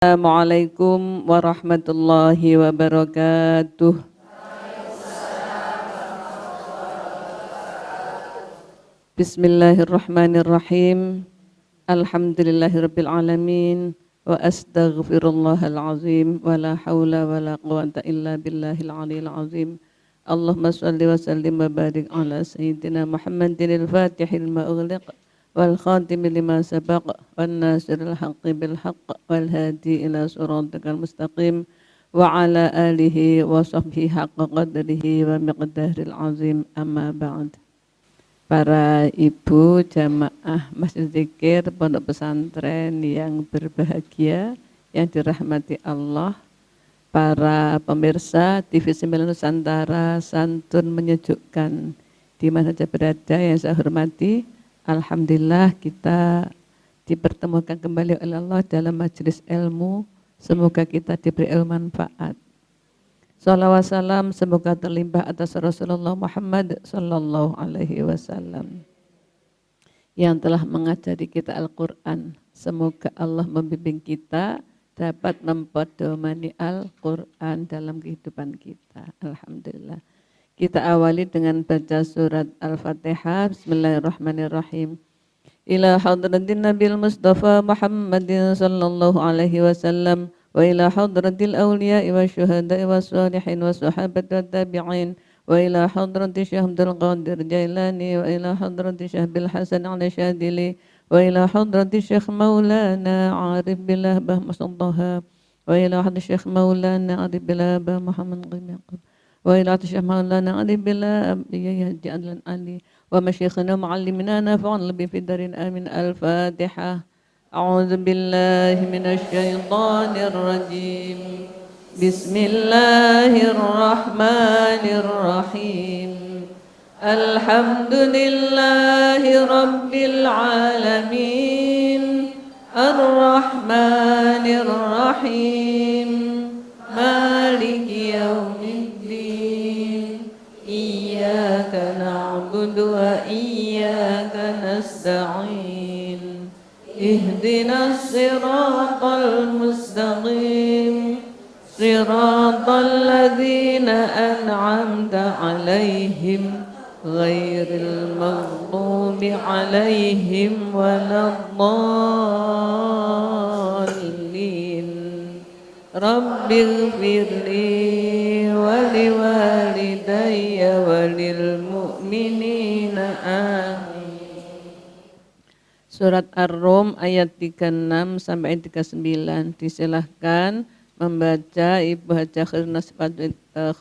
Assalamualaikum warahmatullahi wabarakatuh. Bismillahirrahmanirrahim. Alhamdulillahirabbil alamin wa astaghfirullahal azim wa la haula wa la quwwata illa billahil aliyil azim. Allahumma shalli wa sallim wa barik ala sayyidina Muhammadin al-fatihil ma'ughliq wal khatim lima sabaq wan nasiril haqqi bil haqq wal hadi ila siratikal mustaqim wa ala alihi wa sahbihi haqqa qadrihi wa miqdaril azim, amma ba'd. Para ibu jamaah Masjid Zikir Pondok Pesantren yang berbahagia, yang dirahmati Allah, para pemirsa TV 9 Nusantara, santun menyejukkan di mana saja berada yang saya hormati. Alhamdulillah kita dipertemukan kembali oleh Allah dalam majelis ilmu. Semoga kita diberi ilmu manfaat. Salawat salam semoga terlimpah atas Rasulullah Muhammad sallallahu alaihi wasallam yang telah mengajari kita Al-Quran. Semoga Allah membimbing kita dapat mempedomani Al-Quran dalam kehidupan kita. Alhamdulillah. Kita awali dengan baca surat Al-Fatihah. Bismillahirrahmanirrahim. Ila hadratin Nabil Mustafa Muhammadin sallallahu alaihi wasallam wa ila hadratil awliya'i wa syuhada'i wa salihin wa sahabat wa tabi'in wa ila hadrati Syekh Abdul Qadir Jailani wa ila hadrati Syekh Bil Hasan al-Syadili wa ila hadrati Syekh Maulana Arif Billah Bah Mustafa wa ila hadrati Syekh Maulana Arif Billah Bah Muhammad Qimyaqub wa ila Syekh Maulana Ali Billah Haji Adlan Ali wa masyayikhina muallimina nafa'an lebih fi darin amin. Al-Fatihah. A'udzu billahi minasy syaithanir rajim. Bismillahirrahmanirrahim. Alhamdulillahi rabbil alamin. Ar-Rahmanir Rahim. Maliki yaumiddin. Iyyaka na'budu wa iyyaka nasta'in. Ihdinas siratal mustaqim. Siratal ladzina an'amta 'alaihim ghairil maghdubi 'alaihim waladdallin. Rabbighfirli wa liwalidayya wa lil mu'minina amin. Surat Ar-Rum ayat 36 sampai 39. Disilahkan membaca Ibu Hajah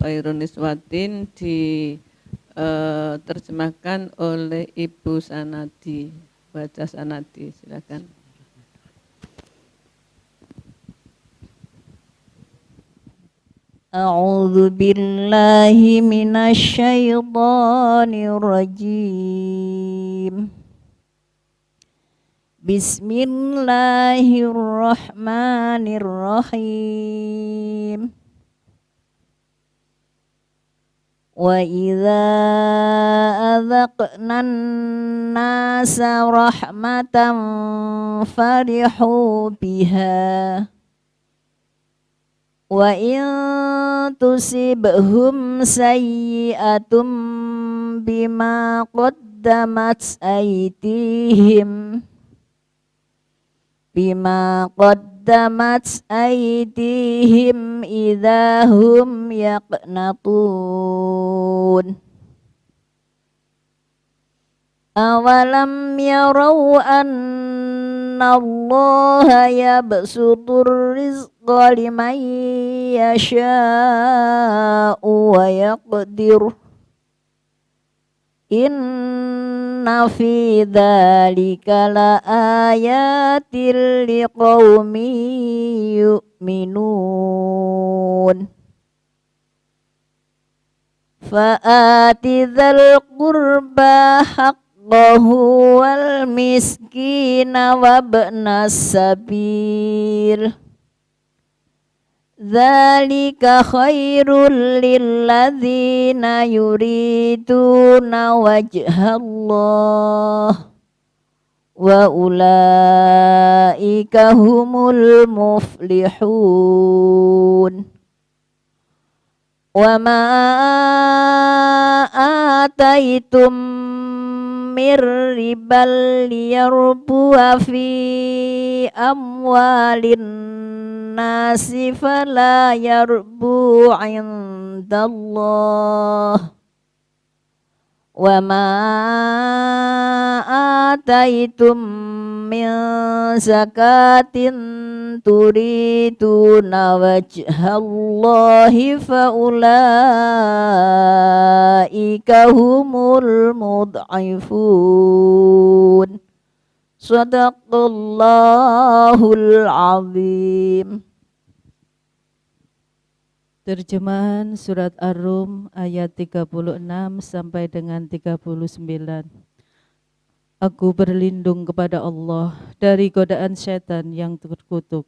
Khairun Niswatin, diterjemahkan oleh Ibu Sanadi. Baca Sanadi, silakan. A'udzu billahi minasy syaithanir rajim. Bismillahirrahmanirrahim. Wa idza adzaqnan nasa rahmatan farihu biha wa in tusibhum sayyi'atum bima qaddamat aydihim idahum yaqnatun. Awalam yarau annallaha yabsutur rizqa liman yasha'u wa yaqdir. Inna fi dzalika laayatil liqaumin yu'minun. Fa'ati dzal qurba haqqahu wal miskina wabnas sabil. Dzalika khairul lilladzina yuriduna wajhallah wa ulaika humul muflihun. Wa ma ataitum mir ribal liyarbu fi amwalin nasi fala yarbu indallah. Wa ma ataitum min zakatin turiduna wajhallahi faulaika humul mud'ifun. Sadaqallahul azim. Terjemahan surat Ar-Rum ayat 36 sampai dengan 39. Aku berlindung kepada Allah dari godaan syaitan yang terkutuk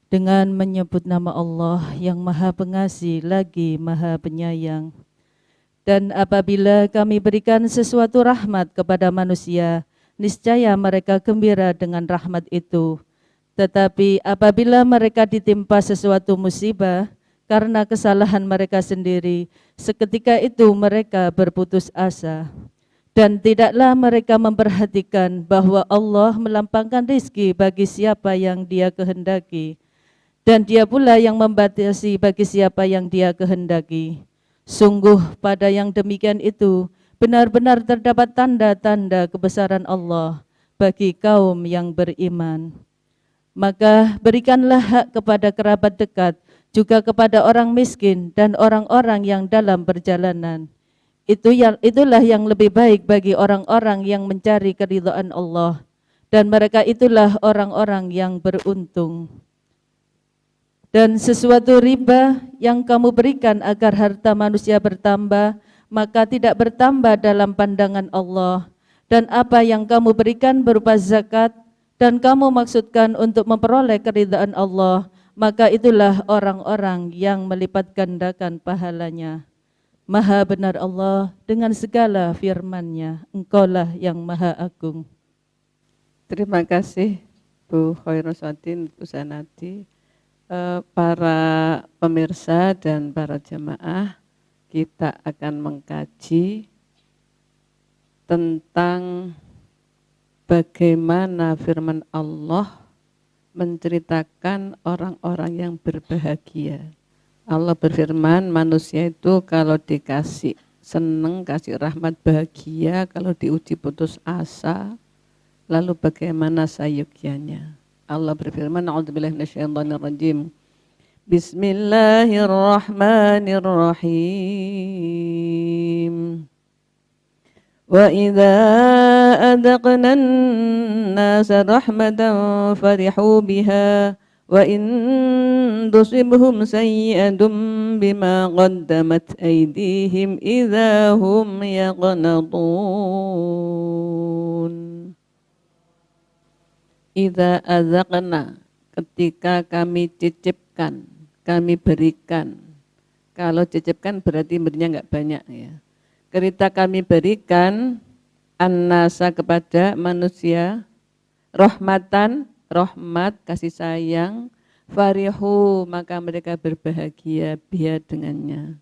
dengan menyebut nama Allah yang Maha Pengasih lagi Maha Penyayang. Dan apabila kami berikan sesuatu rahmat kepada manusia, niscaya mereka gembira dengan rahmat itu. Tetapi apabila mereka ditimpa sesuatu musibah karena kesalahan mereka sendiri, seketika itu mereka berputus asa. Dan tidaklah mereka memperhatikan bahwa Allah melampangkan rizki bagi siapa yang Dia kehendaki, dan Dia pula yang membatasi bagi siapa yang Dia kehendaki. Sungguh pada yang demikian itu benar-benar terdapat tanda-tanda kebesaran Allah bagi kaum yang beriman. Maka berikanlah hak kepada kerabat dekat, juga kepada orang miskin dan orang-orang yang dalam perjalanan. Itulah yang lebih baik bagi orang-orang yang mencari keridhaan Allah, dan mereka itulah orang-orang yang beruntung. Dan sesuatu riba yang kamu berikan agar harta manusia bertambah, maka tidak bertambah dalam pandangan Allah. Dan apa yang kamu berikan berupa zakat, dan kamu maksudkan untuk memperoleh keridhaan Allah, maka itulah orang-orang yang melipat gandakan pahalanya. Maha benar Allah dengan segala firman-Nya, Engkaulah yang Maha Agung. Terima kasih Bu Khairusadin, Bu Sanadi. Para pemirsa dan para jamaah, kita akan mengkaji tentang bagaimana firman Allah menceritakan orang-orang yang berbahagia. Allah berfirman, manusia itu kalau dikasih seneng, kasih rahmat, bahagia, kalau diuji putus asa, lalu bagaimana sayukyanya? Allah berfirman, a'udzubillahi minasyaitonirrajim. Bismillahirrahmanirrahim. Wa idza adaqna an-nasa rahmatan farihu biha wa in tusibhum sayyi'atun bima qaddamat aydihim idza hum yaqnatun. Idza azaqna, ketika kami cicipkan, kami berikan. Kalau cicipkan berarti berinya enggak banyak ya. Ketika kami berikan an-nasa kepada manusia rahmatan, rahmat, kasih sayang, farihu, maka mereka berbahagia biha dengannya.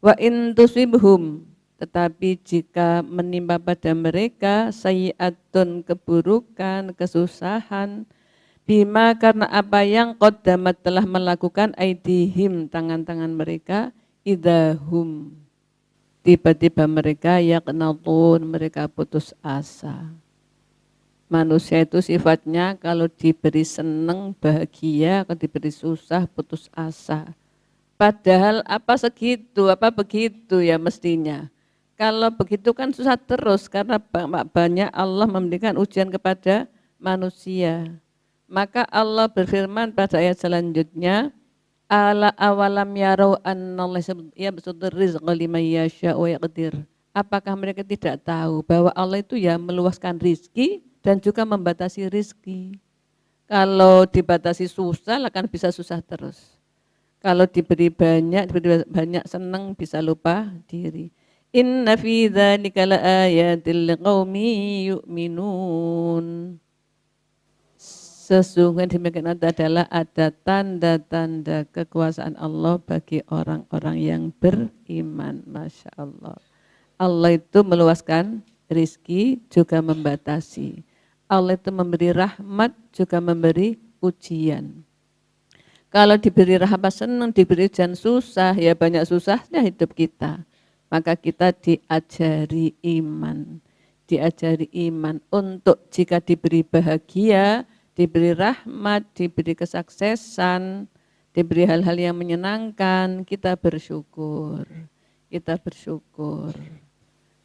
Wa in tusibhum, tetapi jika menimpa pada mereka sayyi'atun, keburukan, kesusahan, bima, karena apa yang qaddamat, telah melakukan aidihim, tangan-tangan mereka, idahum, tiba-tiba mereka yaqnatun, mereka putus asa. Manusia itu sifatnya kalau diberi seneng bahagia, kalau diberi susah putus asa. Padahal apa segitu, apa begitu ya mestinya. Kalau begitu kan susah terus, karena banyak Allah memberikan ujian kepada manusia. Maka Allah berfirman pada ayat selanjutnya, ala awalam yarau annallaha yabsutur rizqa liman yasha wa yaqdir. Apakah mereka tidak tahu bahwa Allah itu ya meluaskan rizki dan juga membatasi rizki. Kalau dibatasi susah akan bisa susah terus. Kalau diberi banyak senang bisa lupa diri. Inna fi dzalika laayatil liqaumin yu'minun. Sesungguhnya demikian itu adalah ada tanda-tanda kekuasaan Allah bagi orang-orang yang beriman. Masya Allah. Allah itu meluaskan rizki juga membatasi. Allah itu memberi rahmat juga memberi ujian. Kalau diberi rahmat senang, diberi ujian susah, ya banyak susahnya hidup kita. Maka kita diajari iman. Diajari iman untuk jika diberi bahagia, diberi rahmat, diberi kesuksesan, diberi hal-hal yang menyenangkan, kita bersyukur. Kita bersyukur.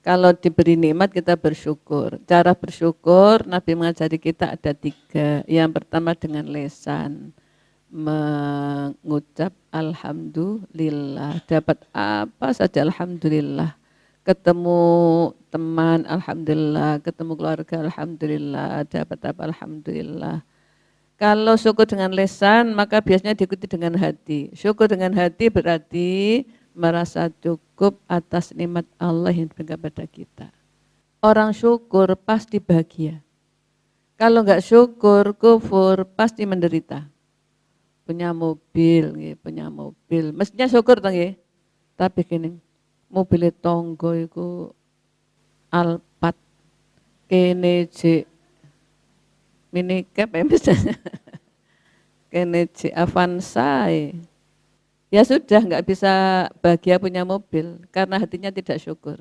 Kalau diberi nikmat kita bersyukur. Cara bersyukur Nabi mengajari kita ada 3. Yang pertama dengan lisan. Mengucap alhamdulillah. Dapat apa saja alhamdulillah. Ketemu teman alhamdulillah, ketemu keluarga alhamdulillah, dapat apa alhamdulillah. Kalau syukur dengan lisan maka biasanya diikuti dengan hati. Syukur dengan hati berarti merasa cukup atas nikmat Allah yang diberikan pada kita. Orang syukur pasti bahagia. Kalau enggak syukur, kufur, pasti menderita. Punya mobil, punya mobil. Mestinya syukur toh nggih. Tapi gini, mobil tonggo iku Alphard kene J minicab misalnya. Kene J Avanza. Ya sudah enggak bisa bahagia punya mobil karena hatinya tidak syukur.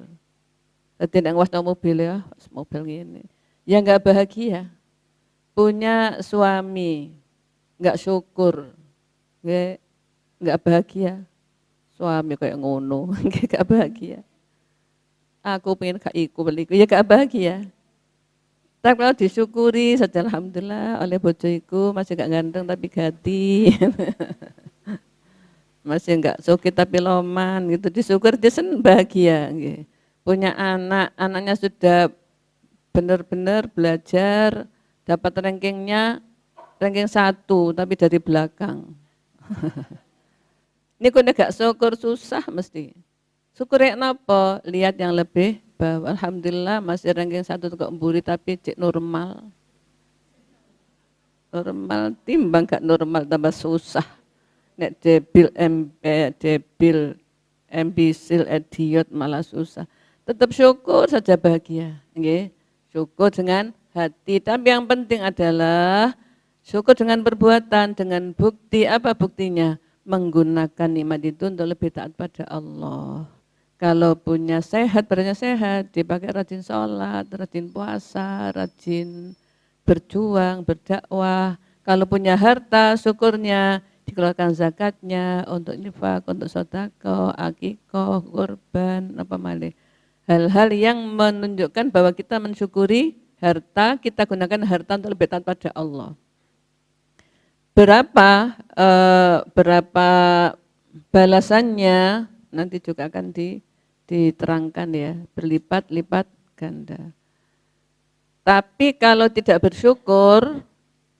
Tidak nguasno mobil ya, mobil ini. Ya enggak bahagia. Punya suami enggak syukur. Enggak bahagia. Suami kayak ngono, enggak bahagia. Aku pengen gak iku beliku, ya gak bahagia. Tapi kalau disyukuri saja alhamdulillah oleh bojoiku masih gak ganteng tapi gati. Masih enggak sukit tapi loman gitu, disyukur dia bahagia. Gitu. Punya anak, anaknya sudah benar-benar belajar, dapat ranking 1 tapi dari belakang. Ini kok gak syukur susah mesti. Syukur ya napa? Lihat yang lebih bawah. Alhamdulillah masih ranking 1 kok mburi tapi cek normal. Normal timbang gak normal tambah susah. Nek debil, ambisil, idiot malah susah. Tetap syukur saja bahagia. Nggih. Syukur dengan hati. Tapi yang penting adalah syukur dengan perbuatan, dengan bukti. Apa buktinya? Menggunakan nikmat itu untuk lebih taat pada Allah. Kalau punya sehat, badannya sehat, dipakai rajin sholat, rajin puasa, rajin berjuang, berdakwah. Kalau punya harta, syukurnya dikeluarkan zakatnya untuk infak, untuk sedekah, akikah, kurban, apa malih. Hal-hal yang menunjukkan bahwa kita mensyukuri harta, kita gunakan harta untuk lebih taat pada Allah. Berapa balasannya nanti juga akan diterangkan ya, berlipat-lipat ganda. Tapi kalau tidak bersyukur,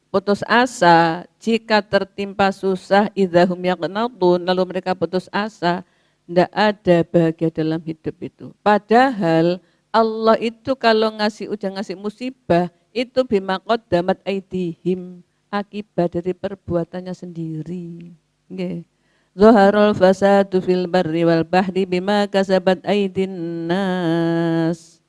putus asa, jika tertimpa susah, idzahum yaqnatun, lalu mereka putus asa, tidak ada bahagia dalam hidup itu. Padahal Allah itu kalau ngasih ujian, ngasih musibah, itu bima qaddamat aidihim, akibat dari perbuatannya sendiri. Nggih. Zaharul fasadu fil barri wal bahri bima kasabat aidin nas.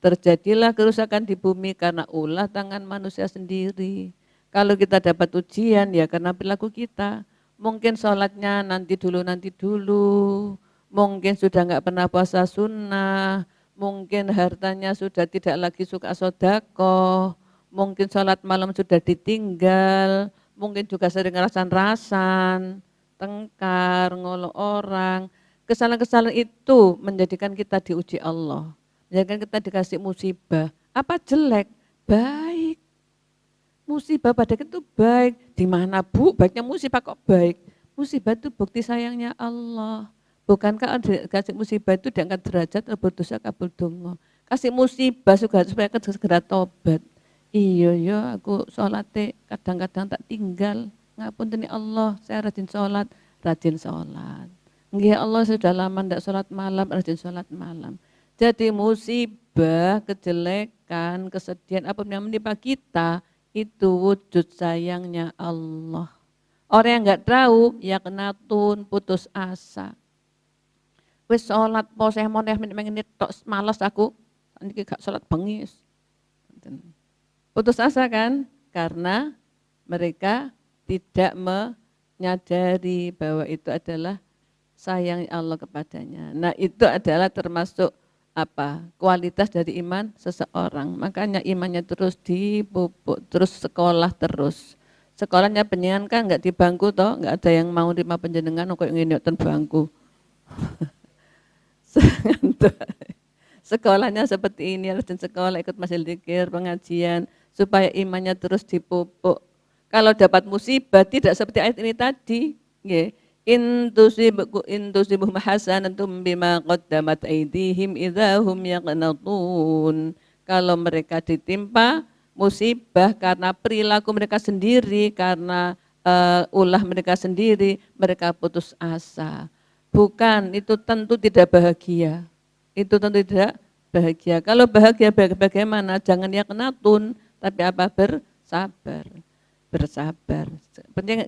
Terjadilah kerusakan di bumi karena ulah tangan manusia sendiri. Kalau kita dapat ujian ya karena perilaku kita. Mungkin sholatnya nanti dulu. Mungkin sudah enggak pernah puasa sunnah. Mungkin hartanya sudah tidak lagi suka sedekah. Mungkin sholat malam sudah ditinggal. Mungkin juga sering rasan-rasan, tengkar, ngolok orang. Kesalahan-kesalahan itu menjadikan kita diuji Allah. Menjadikan kita dikasih musibah. Apa jelek? Baik. Musibah pada kita itu baik. Di mana Bu? Baiknya musibah kok baik? Musibah itu bukti sayangnya Allah. Bukankah kasih musibah itu diangkat derajat berdosa kabul dongo. Kasih musibah supaya kita segera tobat. Iya ya aku sholatnya kadang-kadang tak tinggal. Ngapunten Allah, saya rajin sholat. Ya Allah sudah lama tidak sholat malam, rajin sholat malam. Jadi musibah, kejelekan, kesedihan apa yang menimpa kita itu wujud sayangnya Allah. Orang yang nggak tahu ya kenatun, putus asa. Wis sholat poseh moneh menit tok malas aku, niki gak sholat bengis. Putus asa kan? Karena mereka tidak menyadari bahwa itu adalah sayang Allah kepadanya. Nah itu adalah termasuk apa? Kualitas dari iman seseorang. Makanya imannya terus dipupuk, terus sekolah terus. Sekolahnya penyenengan kan nggak di bangku toh, nggak ada yang mau terima penjenengan kok ngene ten bangku. Sekolahnya seperti ini, harus sekolah ikut majelis zikir, pengajian supaya imannya terus dipupuk. Kalau dapat musibah tidak seperti ayat ini tadi, nggih. In tusibuhum hasanatun bima qaddamat aydihim idzahum yaqnatun. Kalau mereka ditimpa musibah karena perilaku mereka sendiri, karena ulah mereka sendiri, mereka putus asa. Bukan, itu tentu tidak bahagia. Itu tentu tidak bahagia. Kalau bahagia bagaimana? Jangan yaqnatun, tapi apa? Bersabar. Bersabar.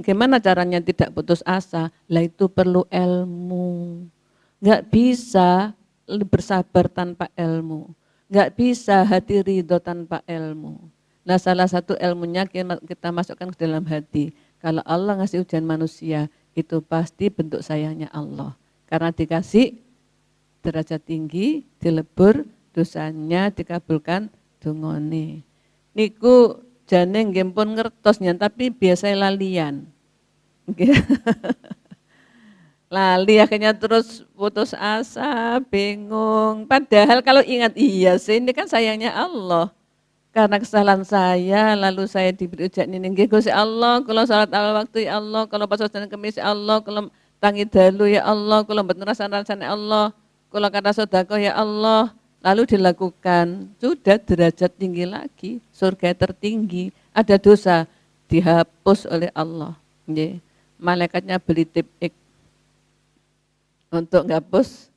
Gimana caranya tidak putus asa? Lah itu perlu ilmu. Enggak bisa bersabar tanpa ilmu. Enggak bisa hati ridho tanpa ilmu. Nah salah satu ilmunya kita masukkan ke dalam hati. Kalau Allah ngasih ujian manusia, itu pasti bentuk sayangnya Allah. Karena dikasih derajat tinggi, dilebur dosanya, dikabulkan dungone. Niku jane nggih pun ngertos nyan, tapi biasa lalian. Lali akhirnya terus putus asa, bingung. Padahal kalau ingat iya sih ini kan sayangnya Allah. Karena kesalahan saya, lalu saya diberi ujian ini. Nggih Gusti Allah, kalau salat al waktu ya Allah, kalau pas dan kemis ya Allah, kalau tangi dalu ya Allah, kalau mboten rasane Allah, kalau kata sedekah ya Allah. Lalu dilakukan, sudah derajat tinggi lagi, surga tertinggi, ada dosa dihapus oleh Allah. Malaikatnya beli tip untuk menghapus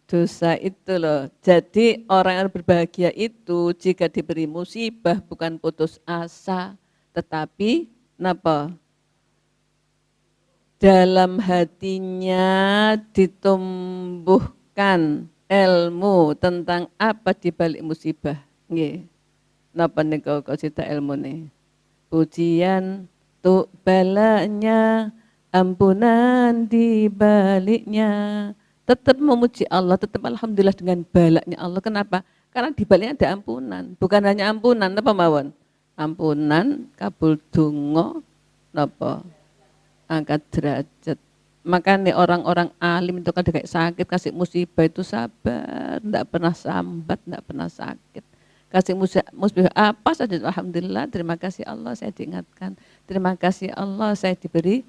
dosa itu loh. Jadi orang yang berbahagia itu jika diberi musibah bukan putus asa, tetapi napa? Dalam hatinya ditumbuhkan ilmu tentang apa di balik musibah. Nggih. Napa niku kok cita ilmu nih? Pujian tuk balanya, ampunan di baliknya. Tetap memuji Allah, tetap alhamdulillah dengan balaknya Allah. Kenapa? Karena di baliknya ada ampunan. Bukan hanya ampunan, napa mawon? Ampunan, kabul donga, napa? Angkat derajat. Makanya orang-orang alim itu kan kayak sakit, kasih musibah itu sabar, tidak pernah sambat, tidak pernah sakit. Kasih musibah apa saja, alhamdulillah, terima kasih Allah saya diingatkan. Terima kasih Allah saya diberi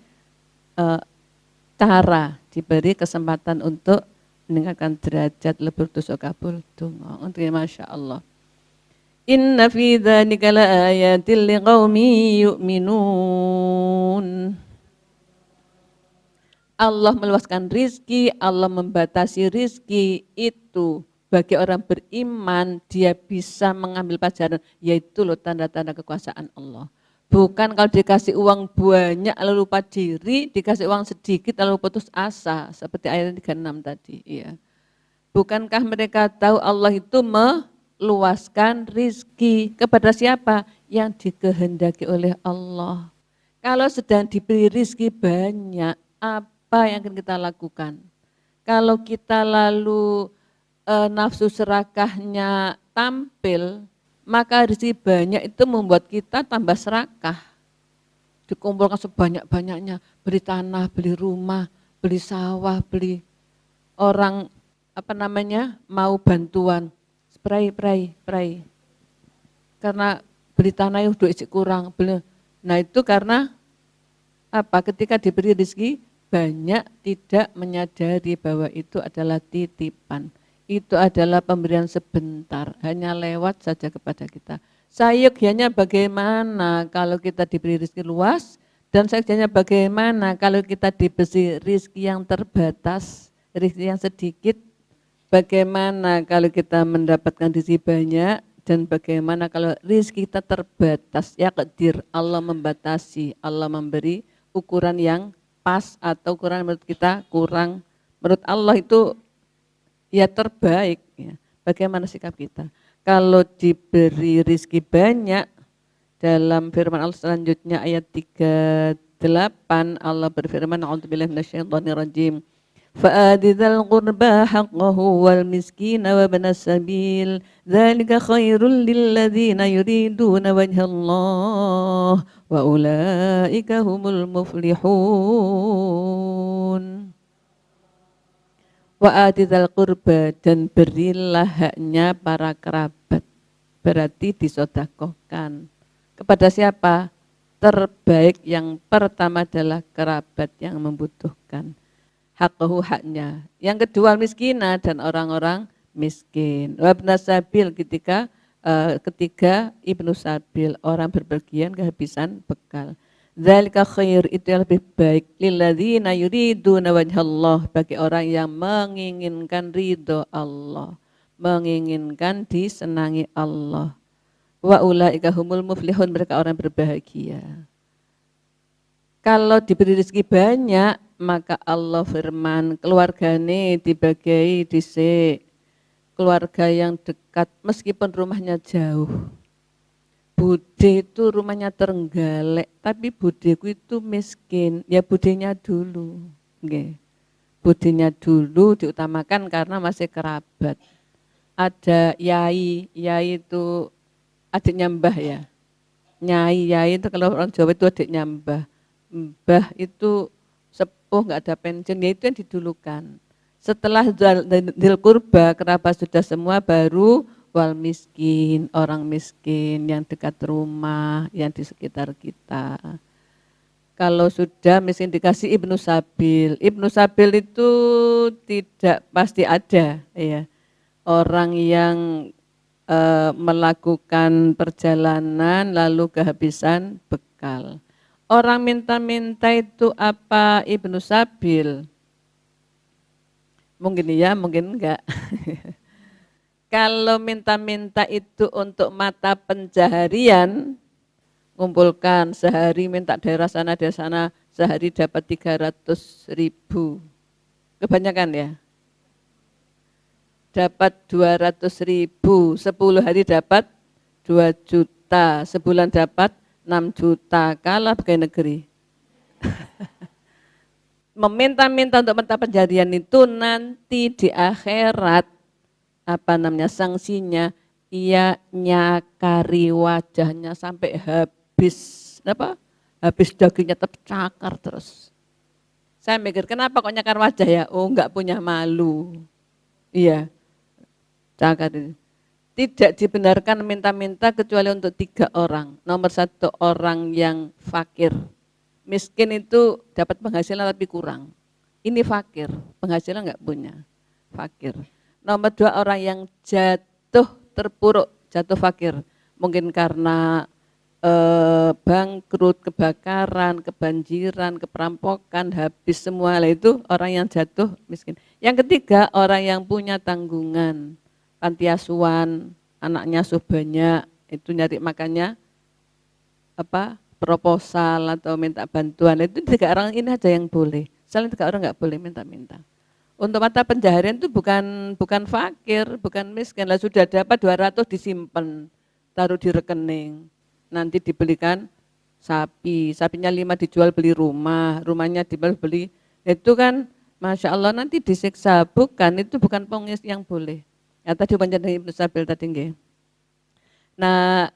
cara, diberi kesempatan untuk meningkatkan derajat lebur dosa kabul donga. Untuk masya Allah. Inna fi dzalika laayatil liqaumin yu'minun. Allah meluaskan rizki, Allah membatasi rizki itu bagi orang beriman dia bisa mengambil pelajaran, yaitu loh tanda-tanda kekuasaan Allah. Bukan kalau dikasih uang banyak lalu lupa diri, dikasih uang sedikit lalu putus asa, seperti ayat 36 tadi. Iya. Bukankah mereka tahu Allah itu meluaskan rizki kepada siapa? Yang dikehendaki oleh Allah. Kalau sedang diberi rizki banyak, apa yang akan kita lakukan? Kalau kita lalu nafsu serakahnya tampil, maka rezeki banyak itu membuat kita tambah serakah. Dikumpulkan sebanyak-banyaknya, beli tanah, beli rumah, beli sawah, beli orang mau bantuan, pray. Karena beli tanah itu isi kurang, nah itu karena apa? Ketika diberi rezeki banyak tidak menyadari bahwa itu adalah titipan. Itu adalah pemberian sebentar, hanya lewat saja kepada kita. Sayugianya bagaimana kalau kita diberi rezeki luas, Dan sekjanya bagaimana kalau kita diberi rizki yang terbatas, rizki yang sedikit, bagaimana kalau kita mendapatkan rizki banyak, dan bagaimana kalau rizki kita terbatas, ya qadir, Allah membatasi, Allah memberi ukuran yang pas atau ukuran menurut kita kurang, menurut Allah itu ya terbaik. Ya. Bagaimana sikap kita? Kalau diberi rizki banyak, dalam firman Allah selanjutnya ayat 38 Allah berfirman a'udzubillahi minasyaitonir rajim fa'ati dzal qurba haqqahu wal miskina wa ibnas sabil dzalika khairul lil ladzina yuriduna wajhallah wa ulaika humul muflihun. Wa'ati dzal qurba, dan berilah haknya para kerabat, berarti disedekahkan. Kepada siapa? Terbaik yang pertama adalah kerabat yang membutuhkan. Haqqahu, haknya. Yang kedua miskina, dan orang-orang miskin. Wabna sabil, ketiga ibnu sabil, orang berpergian kehabisan bekal. Dzalika khair, itu yang lebih baik. Lilladzina yuriduna wajhallah, bagi orang yang menginginkan ridho Allah, menginginkan disenangi Allah. Wa ulaika humul muflihun, mereka orang berbahagia. Kalau diberi rezeki banyak, maka Allah firman, keluargane dibagi dhisik. Keluarga yang dekat meskipun rumahnya jauh. Bude itu rumahnya Trenggalek, tapi budeku itu miskin, ya budenya dulu. Nggih. Budenya dulu diutamakan karena masih kerabat. Ada yai itu adiknya mbah ya. Yai itu kalau orang Jawa itu adiknya mbah. Mbah itu sepuh nggak ada pensiun, ya itu yang didulukan. Setelah dzil qurba, kerabat sudah semua, baru wal miskin, orang miskin yang dekat rumah, yang di sekitar kita. Kalau sudah miskin dikasih ibnu sabil. Ibnu sabil itu tidak pasti ada, ya. Orang yang melakukan perjalanan lalu kehabisan bekal. Orang minta-minta itu apa ibnu sabil? Mungkin iya, mungkin enggak. Kalau minta-minta itu untuk mata pencaharian, ngumpulkan sehari minta daerah sana, sehari dapat 300.000. Kebanyakan ya? Dapat 200.000, 10 hari dapat 2 juta, sebulan dapat 6 juta, kalah pegawai negeri. Meminta-minta untuk mata pencaharian itu nanti di akhirat, sanksinya, ia nyakari wajahnya sampai habis, habis dagingnya tercakar terus. Saya mikir, kenapa kok nyakar wajah ya? Oh, enggak punya malu. Iya. Cakar ini. Tidak dibenarkan minta-minta kecuali untuk 3 orang. Nomor 1 orang yang fakir. Miskin itu dapat penghasilan tapi kurang. Ini fakir, penghasilan enggak punya. Fakir. Nomor 2 orang yang jatuh terpuruk, jatuh fakir. Mungkin karena bangkrut, kebakaran, kebanjiran, keperampokan, habis semua. Lah itu orang yang jatuh miskin. Yang ketiga, orang yang punya tanggungan, panti asuhan, anaknya banyak, itu nyari makannya proposal atau minta bantuan. Itu 3 orang ini aja yang boleh. Selain 3 orang enggak boleh minta-minta. Untuk mata pencaharian itu bukan fakir, bukan miskin. Lah sudah dapat 200 disimpan, taruh di rekening. Nanti dibelikan sapi, sapinya 5 dijual beli rumah, rumahnya dijual beli, itu kan Masya Allah nanti disiksa, itu bukan pengis yang boleh. Ya tadi panjenengan Ibnu Sabil tadi nggih. Nah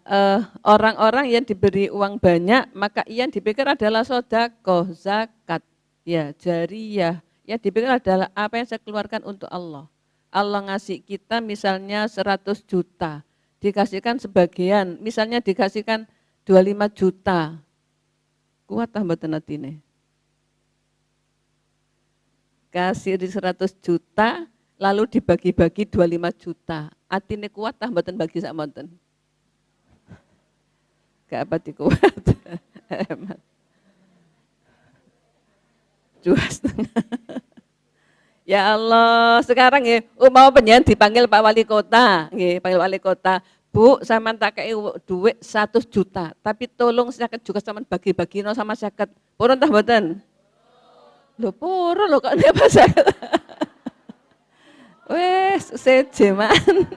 orang-orang yang diberi uang banyak maka yang dipikir adalah sedekah, zakat, ya jariyah, yang dipikir adalah apa yang saya keluarkan untuk Allah. Allah ngasih kita misalnya 100 juta. Dikasihkan sebagian, misalnya dikasihkan 25 juta, kuat tambah tenatine. Kasih di 100 juta, lalu dibagi-bagi 25 juta. Atine kuat tambah ten bagi sak monten. Gak apa dikuat. 2,5. Ya Allah, sekarang ya, mau pengen dipanggil Pak Wali Kota, nggih, panggil Wali Kota. Bu, sampean tak kei duit 100 juta, tapi tolong sakit juga sampean bagi-bagi sama sakit. Purun tah mboten? Lho purun lho kok nek pas sakit. Wes, sejeman.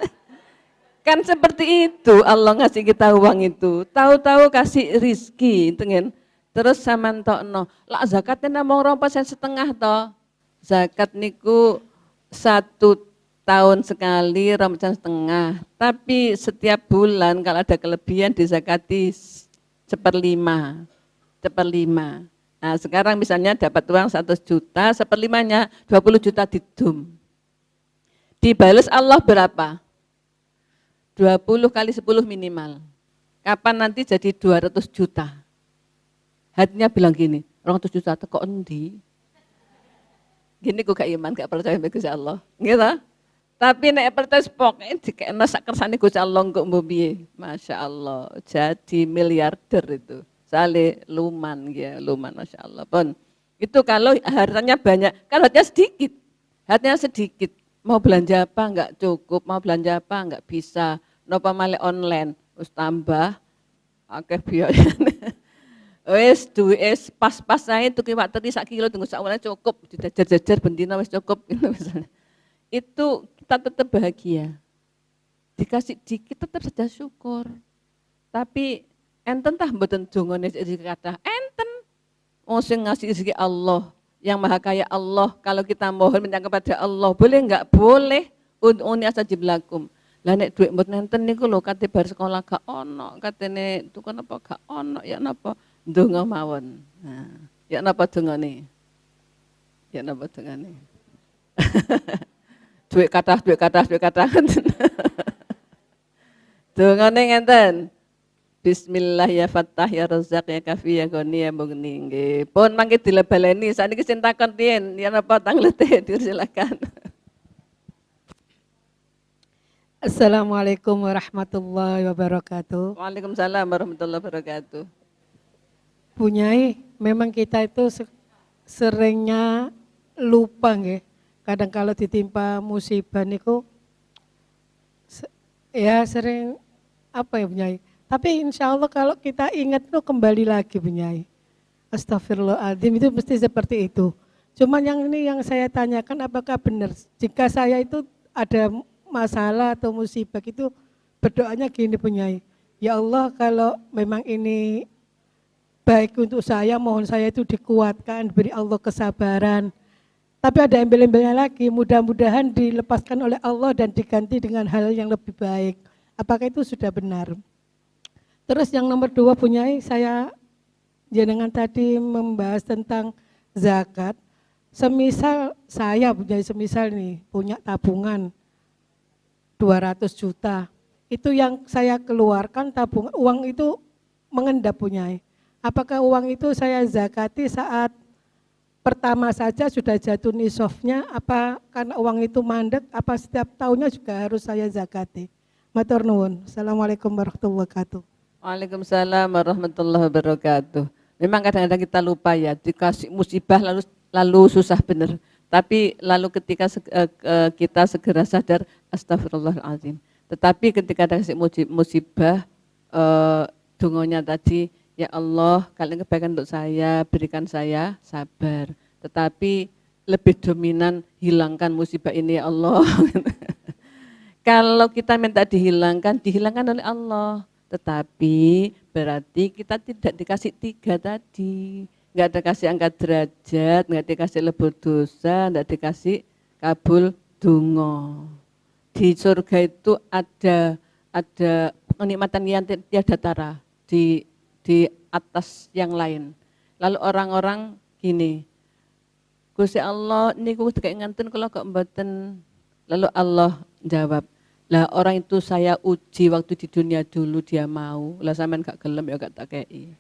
Kan seperti itu Allah ngasih kita uang itu. Tahu-tahu kasih rizki, tengen. Terus sampean tokno. Lah zakatnya namung 2,5% toh. Zakat niku 1 tahun sekali 2,5%. Tapi setiap bulan kalau ada kelebihan dizakati 1/5. 1/5. Nah sekarang misalnya dapat uang 100 juta, 1/5-nya 20 juta didum. Dibalas Allah berapa? 20 kali 10 minimal. Kapan nanti jadi 200 juta? Hatinya bilang gini, 200 juta kok endi? Gini kok gak iman, gak percaya sama Gusti Allah. Gitu. Tapi nek percaya pokoknya dikekno sak kersane Gusti Allah kok mbok piye. Masya Allah, jadi miliarder itu. Sale luman ya, luman Masya Allah. Pun itu kalau hartanya banyak, kalau hatinya sedikit, mau belanja apa enggak cukup, mau belanja apa enggak bisa, napa malih online, wis tambah akeh biayane. Wes duwes pas-pas ae tuku iwak teri sak kilo tunggu sak wulan cukup, dijajar-jajar bendina wis cukup gitu misalnya. Itu kita tetap bahagia. Dikasih dikit tetap saja syukur. Tapi enten tah mboten dongane rezeki kathah, enten. Wong sing ngasih rezeki Allah, yang maha kaya Allah. Kalau kita mohon minta kepada Allah, boleh enggak? Boleh. Ud'uni astajib lakum. Lah nek dhuwit mboten enten niku lho kate bar sekolah gak ono, katene tukang apa gak ono, ya napa? Ndonga mawon. Nah, ya napa dongane? Ya napa dongane? Duit kathah. Dongane ngenten. Bismillah ya Fattah ya Razzaq ya Kafi ya Ghani ya Mughni. Nggih. Pun mangke dilebaleni sakniki sing takon riyen, ya napa tanglete silakan. Assalamualaikum warahmatullahi wabarakatuh. Waalaikumsalam warahmatullahi wabarakatuh. Bu Nyai, memang kita itu seringnya lupa nggih. Kadang kalau ditimpa musibah niku ya sering apa ya Bu Nyai. Tapi insya Allah kalau kita ingat itu kembali lagi Bu Nyai. Astagfirullahaladzim, itu mesti seperti itu. Cuman yang ini yang saya tanyakan apakah benar jika saya itu ada masalah atau musibah itu berdoanya gini Bu Nyai. Ya Allah kalau memang ini baik untuk saya, mohon saya itu dikuatkan, beri Allah kesabaran. Tapi ada embel-embelnya lagi, mudah-mudahan dilepaskan oleh Allah dan diganti dengan hal yang lebih baik. Apakah itu sudah benar? Terus yang nomor 2 Bu Nyai, saya jenengan tadi membahas tentang zakat. Semisal saya Bu Nyai, semisal nih punya tabungan 200 juta. Itu yang saya keluarkan tabungan, uang itu mengendap Bu Nyai. Apakah uang itu saya zakati saat pertama saja sudah jatuh nisofnya, apa karena uang itu mandek, apa setiap tahunnya juga harus saya zakati? Matur nuwun. Assalamualaikum warahmatullahi wabarakatuh. Waalaikumsalam warahmatullahi wabarakatuh. Memang kadang-kadang kita lupa ya, dikasih musibah lalu susah benar. Tapi lalu ketika kita segera sadar, astagfirullahaladzim. Tetapi ketika ada musibah, dongonya tadi, ya Allah kalian kebaikan untuk saya, berikan saya sabar. Tetapi lebih dominan hilangkan musibah ini ya Allah. Kalau kita minta dihilangkan oleh Allah. Tetapi berarti kita tidak dikasih 3 tadi. Enggak ada kasih angkat derajat, enggak dikasih lebur dosa, enggak dikasih kabul donga. Di surga itu ada kenikmatan yang tiada tara di atas yang lain. Lalu orang-orang gini, Gusti Allah niku dikek ngenten kula kok mboten. Lalu Allah jawab, lah orang itu saya uji waktu di dunia dulu dia mau, lah sampean gak gelem ya gak tak kei.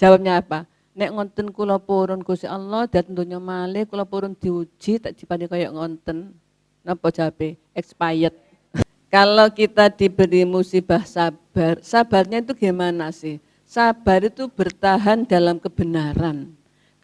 Jawabnya apa? Nek ngonten kula purun Gusti Allah dat donya malih kula purun diuji tak dipani kaya ngonten. Napa jawabe? Expired. Kalau kita diberi musibah sabar, sabarnya itu gimana sih? Sabar itu bertahan dalam kebenaran.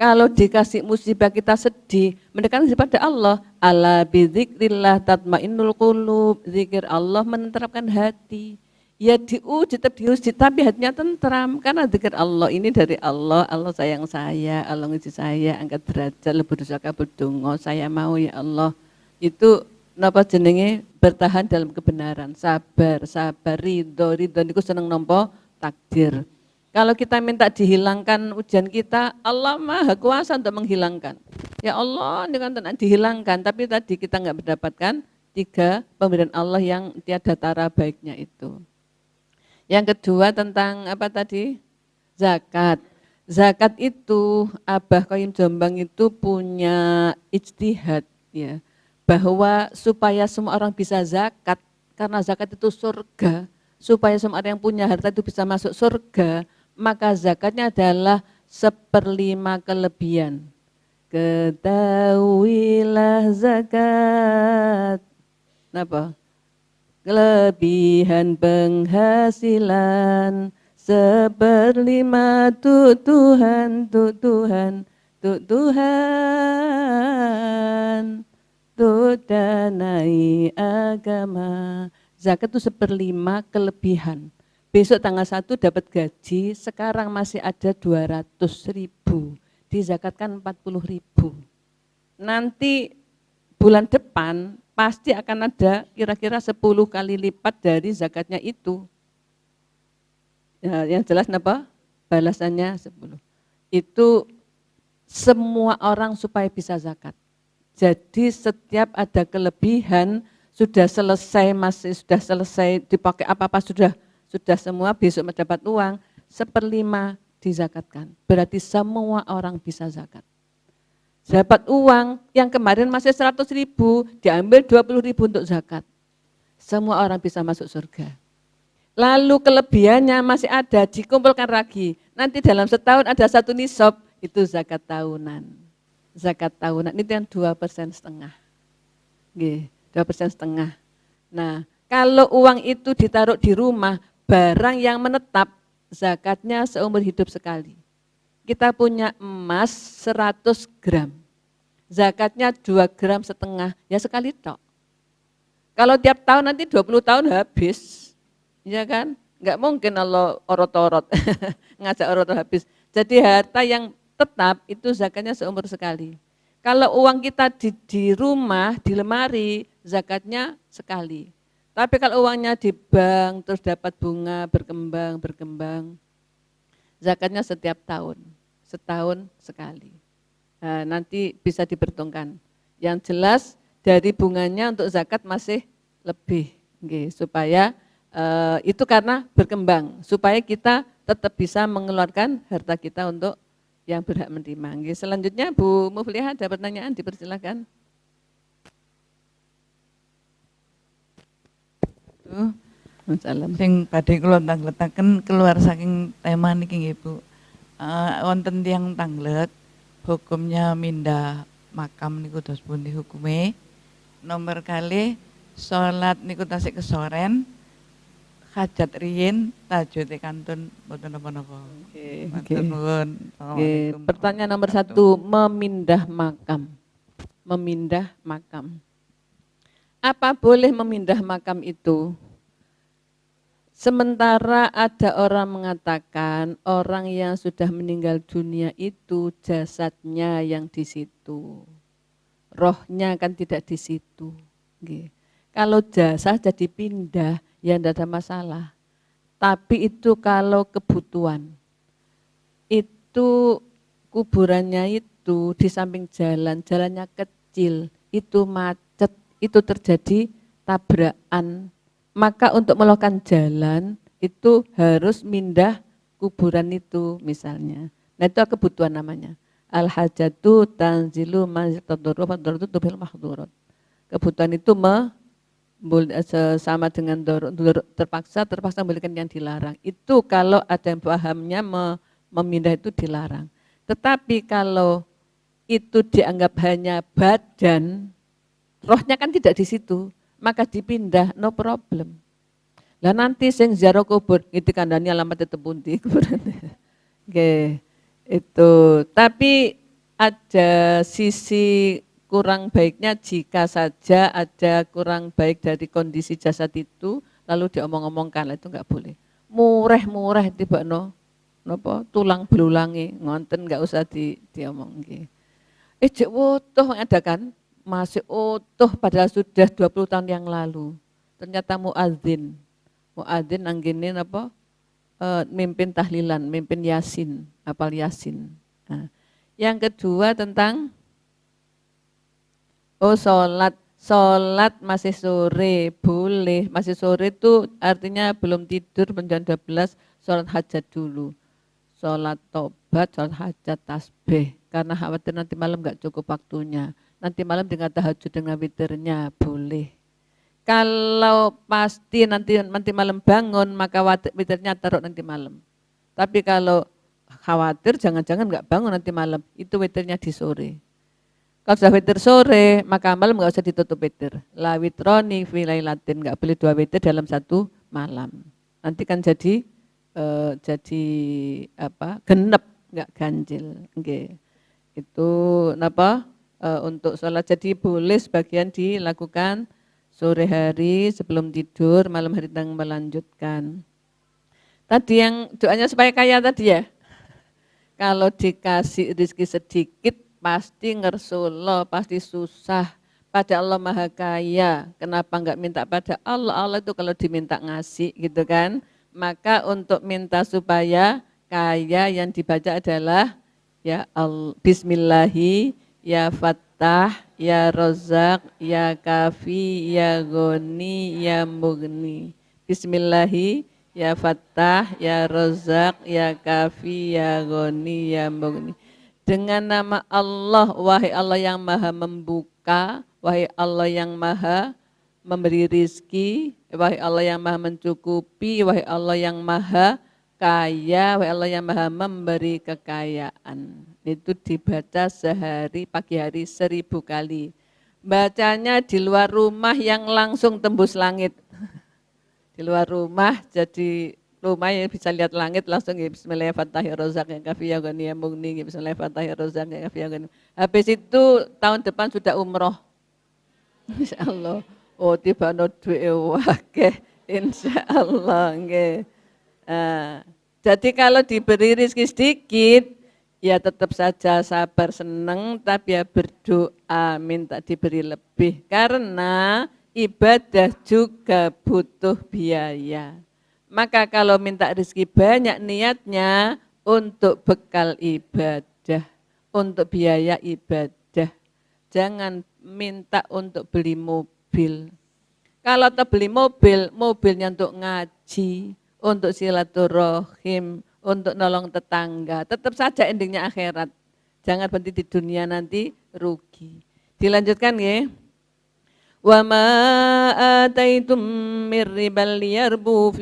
Kalau dikasih musibah kita sedih, mendekatkan diri pada Allah. Ala bidzikrillah tatmainnul qulub. Zikir Allah menenteramkan hati. Ya diuji, tetap diuji, tapi hatinya tentram. Karena zikir Allah ini dari Allah. Allah sayang saya, Allah nguji saya, angkat derajat, lebih dosa kabudungo. Saya mau ya Allah. Itu napa jenenge bertahan dalam kebenaran. Sabar, ridho niku seneng nampa takdir. Kalau kita minta dihilangkan ujian kita, Allah Maha Kuasa untuk menghilangkan. Ya Allah, ini kan dihilangkan, tapi tadi kita nggak mendapatkan 3 pemberian Allah yang tiada tara baiknya itu. Yang kedua tentang apa tadi? Zakat. Zakat itu Abah Qayyim Jombang itu punya ijtihad ya, bahwa supaya semua orang bisa zakat, karena zakat itu surga, supaya semua orang yang punya harta itu bisa masuk surga, maka zakatnya adalah 1/5 kelebihan. Ketahuilah zakat. Kenapa? Kelebihan penghasilan 1/5 untuk Tuhan, untuk Tuhan, untuk Tuhan, untuk danai agama. Zakat itu 1/5 kelebihan. Besok tanggal 1 dapat gaji, sekarang masih ada 200.000, dizakatkan 40.000. Nanti bulan depan pasti akan ada kira-kira 10 kali lipat dari zakatnya itu. Ya, yang jelas apa? Balasannya 10. Itu semua orang supaya bisa zakat. Jadi setiap ada kelebihan, sudah selesai, sudah selesai dipakai apa-apa, sudah semua, besok mendapat uang, 1/5 dizakatkan. Berarti semua orang bisa zakat. Dapat uang yang kemarin masih 100.000, diambil 20.000 untuk zakat. Semua orang bisa masuk surga. Lalu kelebihannya masih ada, dikumpulkan lagi. Nanti dalam setahun ada 1 nisab, itu zakat tahunan. Zakat tahunan itu yang 2,5%. 2,5%. Nah, kalau uang itu ditaruh di rumah, barang yang menetap, zakatnya seumur hidup sekali. Kita punya emas 100 gram, zakatnya 2,5 gram, ya sekali tok. Kalau tiap tahun nanti 20 tahun habis, ya kan? Enggak mungkin Allah orot-orot, ngajak orot habis. Jadi harta yang tetap itu zakatnya seumur sekali. Kalau uang kita di rumah, di lemari, zakatnya sekali. Tapi kalau uangnya di bank terus dapat bunga berkembang, zakatnya setiap tahun, setahun sekali. Nah, nanti bisa diperhitungkan. Yang jelas dari bunganya untuk zakat masih lebih, supaya itu karena berkembang, supaya kita tetap bisa mengeluarkan harta kita untuk yang berhak menerima. Selanjutnya Bu Muflihah ada pertanyaan, dipersilakan. Sing badhe kula tangletaken keluar saking tema niki nggih Bu. Wonten tiyang tanglet hukumnya mindah makam niku dos pundi hukume. Nomor kali salat niku tasik kesoren, hajat riyin tajude kantun mboten napa-napa. Matur nuwun. Pertanyaan nomor 1, memindah makam. Memindah makam. Apa boleh memindah makam itu? Sementara ada orang mengatakan orang yang sudah meninggal dunia itu jasadnya yang di situ. Rohnya kan tidak di situ. Kalau jasad jadi pindah ya tidak ada masalah. Tapi itu kalau kebutuhan. Itu kuburannya itu di samping jalan, jalannya kecil, itu macet, itu terjadi tabrakan, maka untuk melakukan jalan itu harus mindah kuburan itu misalnya. Nah itu kebutuhan namanya. Al-hajatu tanzilu manziltadurru fadurru tubil mahdurat. Kebutuhan itu sama dengan terpaksa memberikan yang dilarang. Itu kalau ada yang pahamnya memindah itu dilarang. Tetapi kalau itu dianggap hanya badan, rohnya kan tidak di situ, maka dipindah, no problem. Lah nanti sing ziarah kubur itu kandhani alamat pundi kuburan. Oke, itu. Tapi ada sisi kurang baiknya jika saja ada kurang baik dari kondisi jasad itu lalu diomong-omongkan, itu enggak boleh. Mureh-mureh tibakno napa tulang belulangi ngonten enggak usah diomong nggih. Jek utuh ada kan? Masih utuh padahal sudah 20 tahun yang lalu. Ternyata muadzin anggene napa? Mimpin tahlilan, mimpin yasin, hafal yasin. Nah, yang kedua tentang sholat masih sore boleh, masih sore itu artinya belum tidur jam 12 sholat hajat dulu, sholat tobat, sholat hajat tasbih karena khawatir nanti malam nggak cukup waktunya, nanti malam dengan tahajud dengan witirnya boleh. Kalau pasti nanti malam bangun maka witirnya taruh nanti malam. Tapi kalau khawatir jangan-jangan nggak bangun nanti malam, itu witirnya di sore. Kalau sudah witir sore maka malam nggak usah ditutup witir. La witroni fi lailatin, nggak boleh 2 witir dalam 1 malam. Nanti kan jadi genep nggak ganjil. Okay. Itu untuk sholat jadi boleh sebagian dilakukan sore hari sebelum tidur, malam hari tentang melanjutkan. Tadi yang doanya supaya kaya tadi ya. Kalau dikasih rezeki sedikit pasti ngersulo, pasti susah. Pada Allah Maha Kaya, kenapa enggak minta pada Allah? Allah itu kalau diminta ngasih gitu kan. Maka untuk minta supaya kaya yang dibaca adalah ya Bismillahi, ya Fattah, ya Rozak, ya Kafi, ya Goni, ya Mugni. Bismillahi, ya Fattah, ya Rozak, ya Kafi, ya Goni, ya Mugni. Dengan nama Allah, wahai Allah yang maha membuka, wahai Allah yang maha memberi rizki, wahai Allah yang maha mencukupi, wahai Allah yang maha kaya, wahai Allah yang maha memberi kekayaan. Itu dibaca sehari, pagi hari 1000 kali. Bacanya di luar rumah yang langsung tembus langit. Di luar rumah jadi rumah yang bisa lihat langit langsung ya Bismillahirrahmanirrahim ya kafi ya ghani ya mugni ya Bismillahirrahmanirrahim ya kafi ya ghani. Habis itu tahun depan sudah umroh. Insyaallah. Oh tiba no duwe wakeh insyaallah nggih. Jadi kalau diberi rezeki sedikit ya tetap saja sabar seneng tapi ya berdoa minta diberi lebih karena ibadah juga butuh biaya. Maka kalau minta rezeki banyak niatnya untuk bekal ibadah, untuk biaya ibadah. Jangan minta untuk beli mobil. Kalau tak beli mobil, mobilnya untuk ngaji, untuk silaturahim, untuk nolong tetangga. Tetap saja endingnya akhirat. Jangan berhenti di dunia nanti rugi. Dilanjutkan ya. Wa ma ataitum mir ribal liyarbu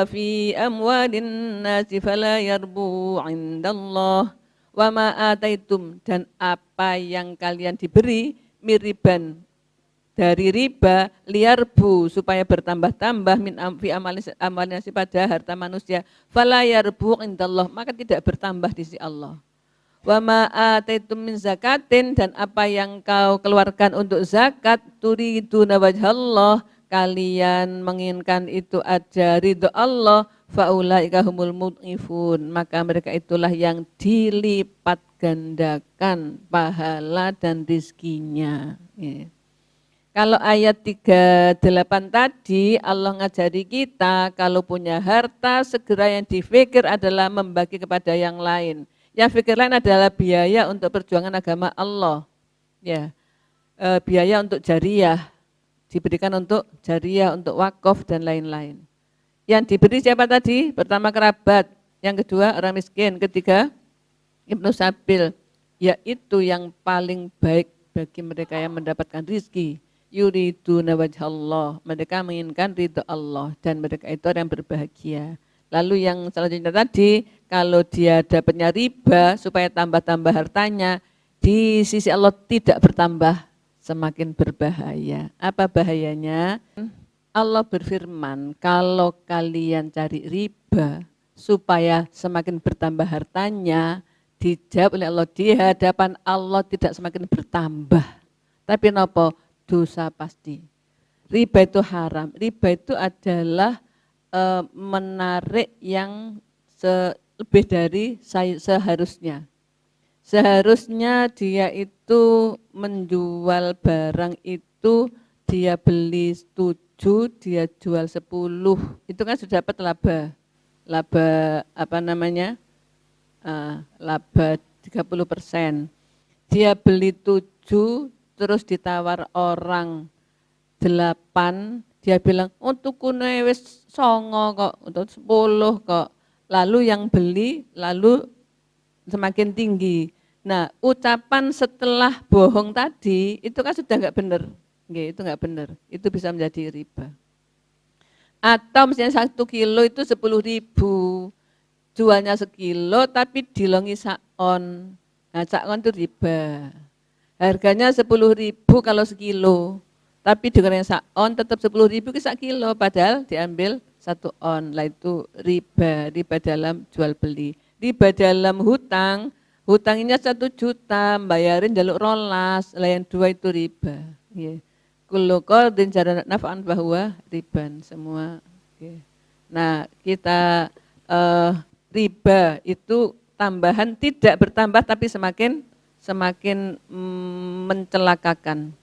fi amwalin nasi fala yarbu indallah. Wa ma ataitum, dan apa yang kalian diberi miriban dari riba liyarbu supaya bertambah-tambah min fi amalin nasi pada harta manusia fala yarbu indallah, maka tidak bertambah di sisi Allah. Wa ma ataitum min zakatin, dan apa yang kau keluarkan untuk zakat turiduna wajhallah, kalian menginginkan itu ada ridho Allah, faulaika humul mudhifun, maka mereka itulah yang dilipat gandakan pahala dan rizkinya. Ya. Kalau ayat 38 tadi Allah ngajari kita kalau punya harta segera yang dipikir adalah membagi kepada yang lain. Yang pikir lain adalah biaya untuk perjuangan agama Allah. Ya, biaya untuk jariyah, diberikan untuk jariyah, untuk wakaf dan lain-lain. Yang diberi siapa tadi? Pertama kerabat, yang kedua orang miskin, ketiga Ibnu Sabil, yaitu yang paling baik bagi mereka yang mendapatkan rizki. Yuriduna wajhallah, mereka menginginkan ridho Allah dan mereka itu orang yang berbahagia. Lalu yang selanjutnya tadi, kalau dia dapatnya riba supaya tambah-tambah hartanya, di sisi Allah tidak bertambah, semakin berbahaya. Apa bahayanya? Allah berfirman, kalau kalian cari riba supaya semakin bertambah hartanya Dijawab oleh Allah, di hadapan Allah tidak semakin bertambah. Tapi nopo? Dosa pasti. Riba itu haram. Riba itu adalah menarik yang lebih dari seharusnya. Seharusnya dia itu menjual barang itu, dia beli 7, dia jual 10. Itu kan sudah dapat laba. Laba apa namanya? Laba 30%. Dia beli 7, terus ditawar orang 8, dia bilang untuk wis 9 kok, untuk 10 kok. Lalu yang beli lalu semakin tinggi. Nah, ucapan setelah bohong tadi itu kan sudah enggak benar. Itu enggak benar. Itu bisa menjadi riba. Atau misalnya 1 kilo itu 10.000, jualnya sekilo tapi dilongi sakon. Nah, sakon itu riba. Harganya 10.000 kalau sekilo, tapi dengan sakon tetap 10.000 ke sekilo, padahal diambil 1 on. Lah itu riba, riba dalam jual beli. Riba dalam hutang, hutangnya 1 juta, bayarin jaluk rolas, layan 2 itu riba. Kullu qardin jarra naf'an bahwa riban semua. Nah, kita riba itu tambahan, tidak bertambah tapi semakin mencelakakan.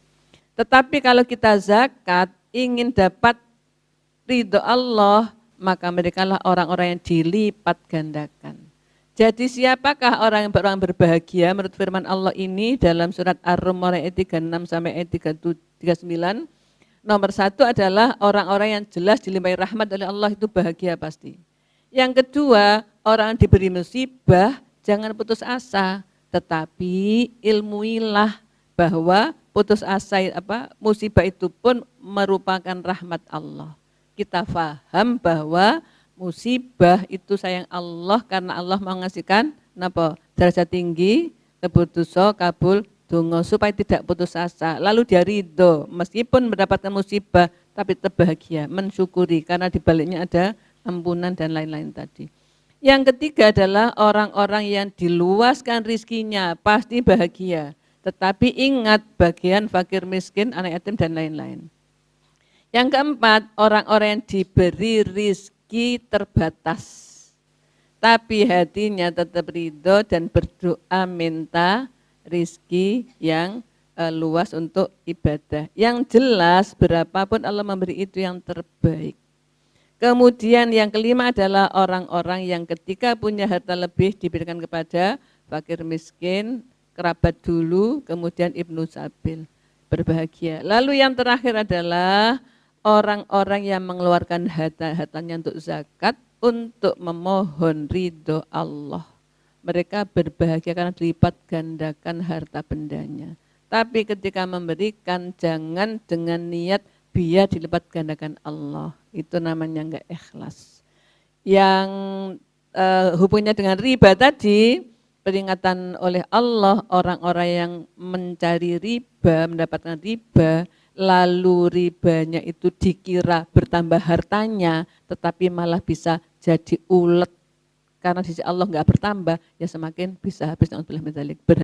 Tetapi kalau kita zakat ingin dapat ridho Allah, maka merekalah orang-orang yang dilipat gandakan. Jadi siapakah orang yang berbahagia menurut firman Allah ini dalam surat Ar-Rum ayat 36 sampai ayat 39? Nomor 1 adalah orang-orang yang jelas dilimpahi rahmat oleh Allah, itu bahagia pasti. Yang kedua, orang yang diberi musibah jangan putus asa, tetapi ilmuilah bahwa putus asa musibah itu pun merupakan rahmat Allah. Kita faham bahwa musibah itu sayang Allah karena Allah mengasihkan derajat tinggi, keputusan kabul dongo supaya tidak putus asa. Lalu dia ridho meskipun mendapatkan musibah tapi terbahagia, mensyukuri karena di baliknya ada ampunan dan lain-lain tadi. Yang ketiga adalah orang-orang yang diluaskan rizkinya pasti bahagia. Tetapi ingat bagian fakir miskin, anak yatim dan lain-lain. Yang keempat, orang-orang yang diberi rizki terbatas. Tapi hatinya tetap ridho dan berdoa minta rizki yang luas untuk ibadah. Yang jelas berapapun Allah memberi itu yang terbaik. Kemudian yang kelima adalah orang-orang yang ketika punya harta lebih diberikan kepada fakir miskin, kerabat dulu, kemudian ibnu sabil, berbahagia. Lalu yang terakhir adalah orang-orang yang mengeluarkan hartanya untuk zakat untuk memohon ridho Allah. Mereka berbahagia karena dilipat gandakan harta bendanya. Tapi ketika memberikan jangan dengan niat biar dilipat gandakan Allah. Itu namanya enggak ikhlas. Yang hubungannya dengan riba tadi, peringatan oleh Allah orang-orang yang mencari riba, mendapatkan riba, lalu ribanya itu dikira bertambah hartanya, tetapi malah bisa jadi ulet. Karena di sisi Allah enggak bertambah, ya semakin bisa habis.